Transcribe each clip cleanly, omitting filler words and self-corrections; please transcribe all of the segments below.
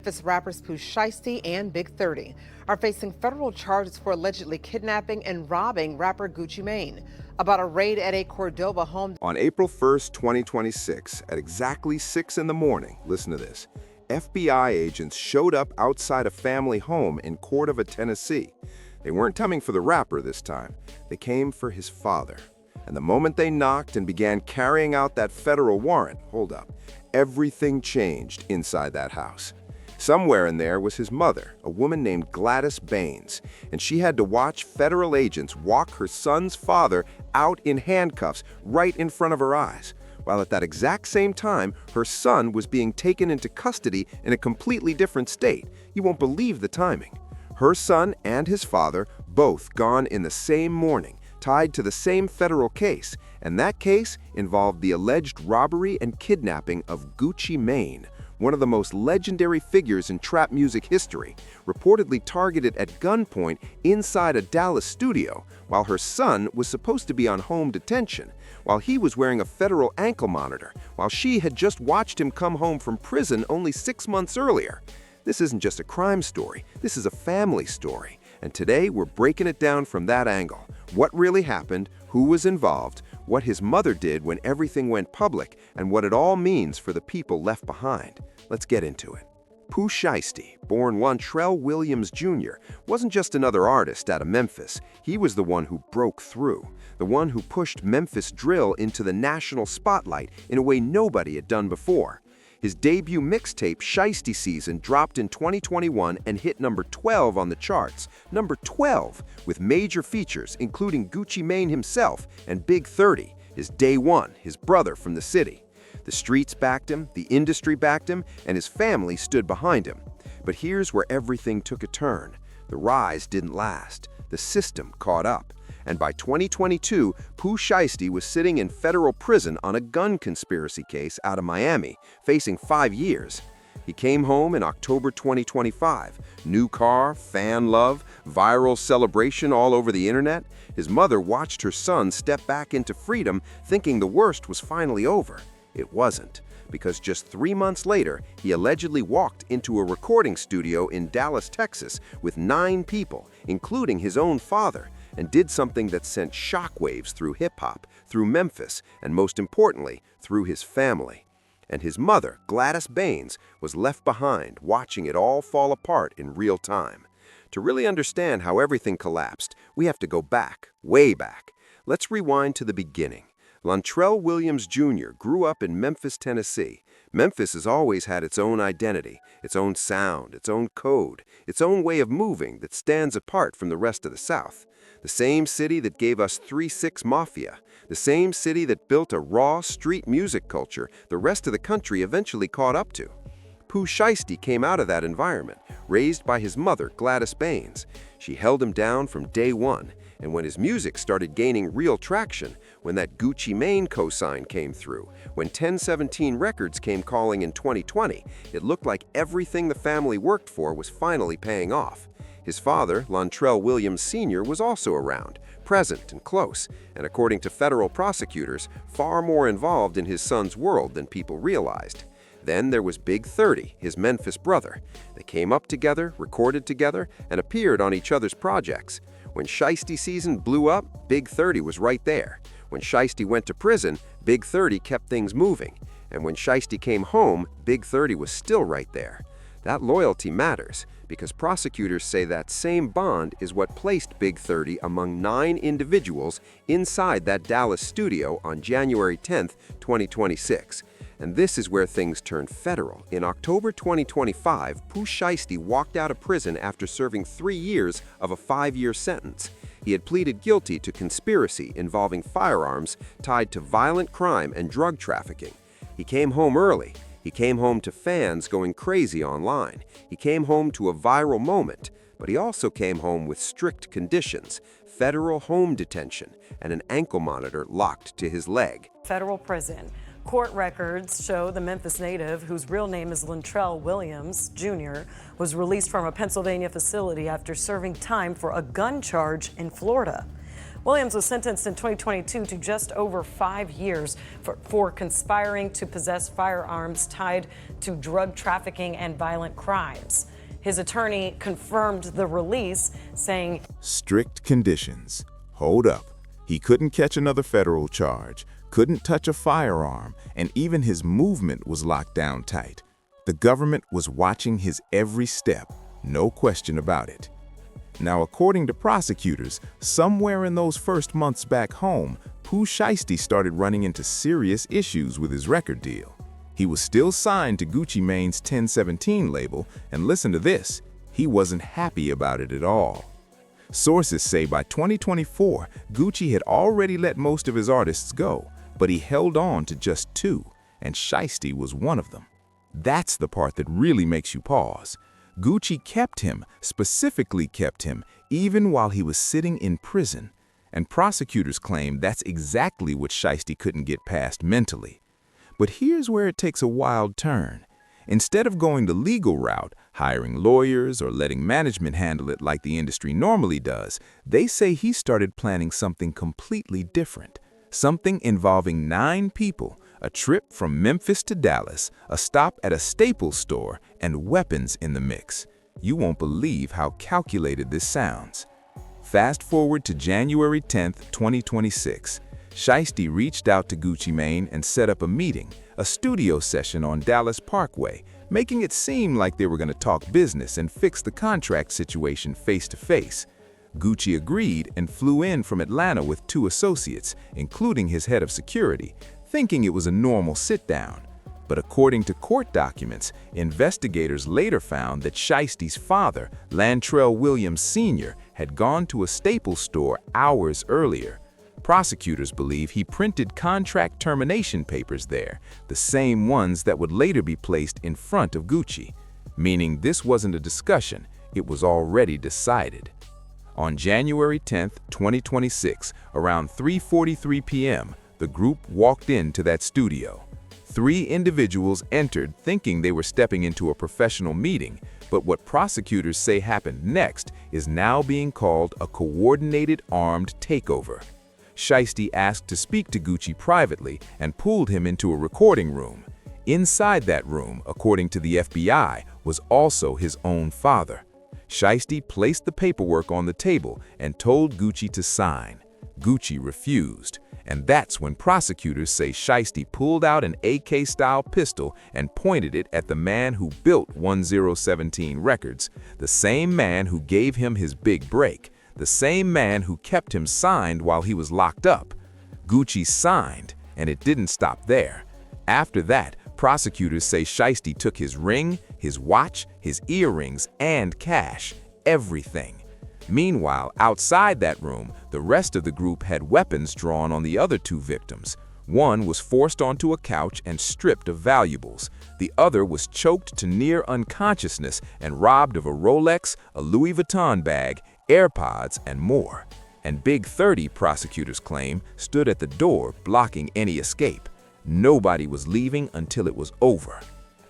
Memphis rappers Pooh Shiesty and Big 30 are facing federal charges for allegedly kidnapping and robbing rapper Gucci Mane. About a raid at a Cordoba home. On April 1st, 2026, at exactly 6 in the morning, listen to this, FBI agents showed up outside a family home in Cordoba, Tennessee. They weren't coming for the rapper this time. They came for his father. And the moment they knocked and began carrying out that federal warrant, hold up, everything changed inside that house. Somewhere in there was his mother, a woman named Gladys Baines, and she had to watch federal agents walk her son's father out in handcuffs right in front of her eyes, while at that exact same time, her son was being taken into custody in a completely different state. You won't believe the timing. Her son and his father both gone in the same morning, tied to the same federal case, and that case involved the alleged robbery and kidnapping of Gucci Mane, one of the most legendary figures in trap music history, reportedly targeted at gunpoint inside a Dallas studio, while her son was supposed to be on home detention, while he was wearing a federal ankle monitor, while she had just watched him come home from prison only 6 months earlier. This isn't just a crime story, this is a family story. And today we're breaking it down from that angle. What really happened, who was involved, what his mother did when everything went public, and what it all means for the people left behind. Let's get into it. Pooh Shiesty, born Lontrell Williams Jr., wasn't just another artist out of Memphis. He was the one who broke through, the one who pushed Memphis drill into the national spotlight in a way nobody had done before. His debut mixtape, Shiesty Season, dropped in 2021 and hit number 12 on the charts. Number 12, with major features including Gucci Mane himself and Big 30, his day one, his brother from the city. The streets backed him, the industry backed him, and his family stood behind him. But here's where everything took a turn. The rise didn't last. The system caught up. And by 2022, Pooh Shiesty was sitting in federal prison on a gun conspiracy case out of Miami, facing 5 years. He came home in October 2025. New car, fan love, viral celebration all over the internet. His mother watched her son step back into freedom, thinking the worst was finally over. It wasn't, because just 3 months later, he allegedly walked into a recording studio in Dallas, Texas, with 9 people, including his own father, and did something that sent shockwaves through hip-hop, through Memphis, and most importantly, through his family. And his mother, Gladys Baines, was left behind, watching it all fall apart in real time. To really understand how everything collapsed, we have to go back, way back. Let's rewind to the beginning. Lontrell Williams Jr. grew up in Memphis, Tennessee. Memphis has always had its own identity, its own sound, its own code, its own way of moving that stands apart from the rest of the South. The same city that gave us 3-6 Mafia, the same city that built a raw street music culture the rest of the country eventually caught up to. Pooh Shiesty came out of that environment, raised by his mother, Gladys Baines. She held him down from day one, and when his music started gaining real traction, when that Gucci Mane cosign came through, when 1017 Records came calling in 2020, it looked like everything the family worked for was finally paying off. His father, Lontrell Williams Sr., was also around, present and close, and according to federal prosecutors, far more involved in his son's world than people realized. Then there was Big 30, his Memphis brother. They came up together, recorded together, and appeared on each other's projects. When Shiesty Season blew up, Big 30 was right there. When Shiesty went to prison, Big 30 kept things moving. And when Shiesty came home, Big 30 was still right there. That loyalty matters, because prosecutors say that same bond is what placed Big 30 among 9 individuals inside that Dallas studio on January 10, 2026. And this is where things turned federal. In October 2025, Pooh Shiesty walked out of prison after serving 3 years of a 5-year sentence. He had pleaded guilty to conspiracy involving firearms tied to violent crime and drug trafficking. He came home early. He came home to fans going crazy online. He came home to a viral moment, but he also came home with strict conditions, federal home detention, and an ankle monitor locked to his leg. Federal prison. Court records show the Memphis native, whose real name is Lontrell Williams Jr., was released from a Pennsylvania facility after serving time for a gun charge in Florida. Williams was sentenced in 2022 to just over 5 years for conspiring to possess firearms tied to drug trafficking and violent crimes. His attorney confirmed the release, saying, "Strict conditions. Hold up. He couldn't catch another federal charge, couldn't touch a firearm, and even his movement was locked down tight. The government was watching his every step, no question about it." Now, according to prosecutors, somewhere in those first months back home, Pooh Shiesty started running into serious issues with his record deal. He was still signed to Gucci Mane's 1017 label, and listen to this, he wasn't happy about it at all. Sources say by 2024, Gucci had already let most of his artists go, but he held on to just 2, and Shiesty was one of them. That's the part that really makes you pause. Gucci kept him, specifically kept him, even while he was sitting in prison. And prosecutors claim that's exactly what Shiesty couldn't get past mentally. But here's where it takes a wild turn. Instead of going the legal route, hiring lawyers or letting management handle it like the industry normally does, they say he started planning something completely different. Something involving 9 people, a trip from Memphis to Dallas, a stop at a Staples store, and weapons in the mix. You won't believe how calculated this sounds. Fast forward to January 10th, 2026. Shiesty reached out to Gucci Mane and set up a meeting, a studio session on Dallas Parkway, making it seem like they were going to talk business and fix the contract situation face to face. Gucci agreed and flew in from Atlanta with 2 associates, including his head of security, thinking it was a normal sit-down. But according to court documents, investigators later found that Shiesty's father, Lantrell Williams Sr., had gone to a Staples store hours earlier. Prosecutors believe he printed contract termination papers there, the same ones that would later be placed in front of Gucci, meaning this wasn't a discussion, it was already decided. On January 10th, 2026, around 3:43 p.m., the group walked into that studio. 3 individuals entered thinking they were stepping into a professional meeting, but what prosecutors say happened next is now being called a coordinated armed takeover. Shiesty asked to speak to Gucci privately and pulled him into a recording room. Inside that room, according to the FBI, was also his own father. Shiesty placed the paperwork on the table and told Gucci to sign. Gucci refused, and that's when prosecutors say Shiesty pulled out an AK-style pistol and pointed it at the man who built 1017 Records, the same man who gave him his big break, the same man who kept him signed while he was locked up. Gucci signed, and it didn't stop there. After that, prosecutors say Shiesty took his ring, his watch, his earrings, and cash, everything. Meanwhile, outside that room, the rest of the group had weapons drawn on the other 2 victims. One was forced onto a couch and stripped of valuables. The other was choked to near unconsciousness and robbed of a Rolex, a Louis Vuitton bag, AirPods, and more. And Big 30, prosecutors claim, stood at the door blocking any escape. Nobody was leaving until it was over.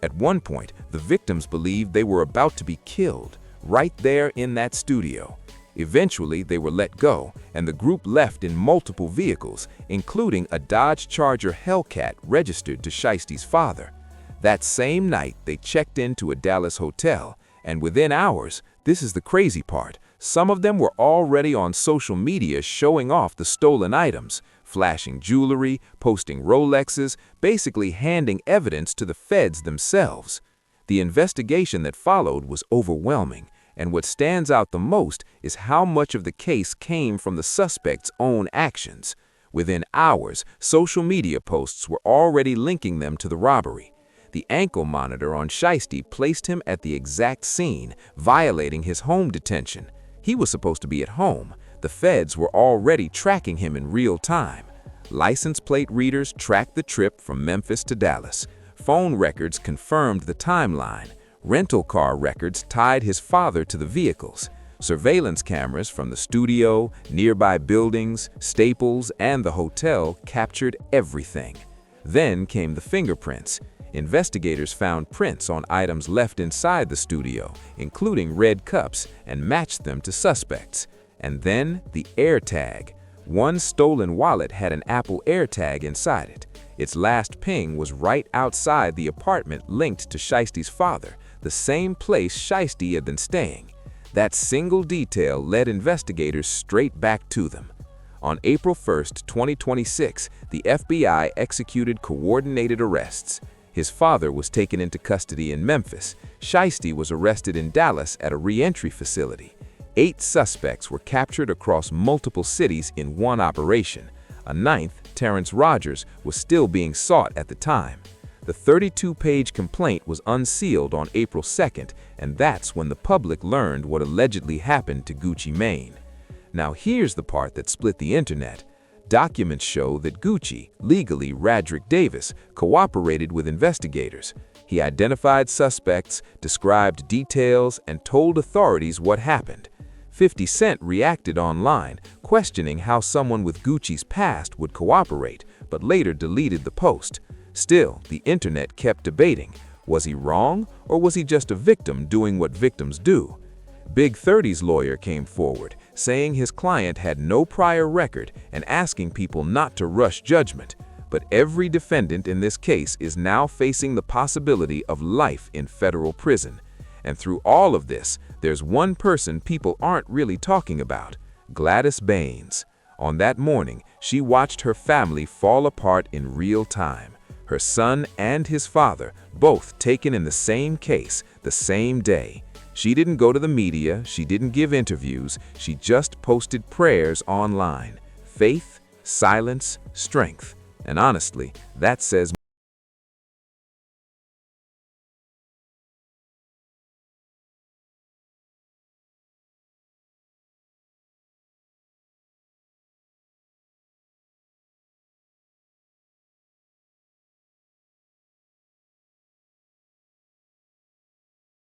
At one point, the victims believed they were about to be killed, right there in that studio. Eventually, they were let go, and the group left in multiple vehicles, including a Dodge Charger Hellcat registered to Shiesty's father. That same night, they checked into a Dallas hotel, and within hours, this is the crazy part, some of them were already on social media showing off the stolen items, flashing jewelry, posting Rolexes, basically handing evidence to the feds themselves. The investigation that followed was overwhelming, and what stands out the most is how much of the case came from the suspects' own actions. Within hours, social media posts were already linking them to the robbery. The ankle monitor on Shiesty placed him at the exact scene, violating his home detention. He was supposed to be at home. The feds were already tracking him in real time. License plate readers tracked the trip from Memphis to Dallas. Phone records confirmed the timeline. Rental car records tied his father to the vehicles. Surveillance cameras from the studio, nearby buildings, Staples, and the hotel captured everything. Then came the fingerprints. Investigators found prints on items left inside the studio, including red cups, and matched them to suspects. And then the AirTag. One stolen wallet had an Apple AirTag inside it. Its last ping was right outside the apartment linked to Shiesty's father, the same place Shiesty had been staying. That single detail led investigators straight back to them. On April 1, 2026, the FBI executed coordinated arrests. His father was taken into custody in Memphis. Shiesty was arrested in Dallas at a re-entry facility. 8 suspects were captured across multiple cities in one operation. A 9th, Terrence Rogers, was still being sought at the time. The 32-page complaint was unsealed on April 2nd, and that's when the public learned what allegedly happened to Gucci Mane. Now here's the part that split the internet. Documents show that Gucci, legally Radrick Davis, cooperated with investigators. He identified suspects, described details, and told authorities what happened. 50 Cent reacted online, questioning how someone with Gucci's past would cooperate, but later deleted the post. Still, the internet kept debating. Was he wrong, or was he just a victim doing what victims do? Big 30's lawyer came forward, saying his client had no prior record and asking people not to rush judgment. But every defendant in this case is now facing the possibility of life in federal prison. And through all of this, there's one person people aren't really talking about: Gladys Baines. On that morning, she watched her family fall apart in real time. Her son and his father, both taken in the same case, the same day. She didn't go to the media, she didn't give interviews, she just posted prayers online. Faith, silence, strength. And honestly, that says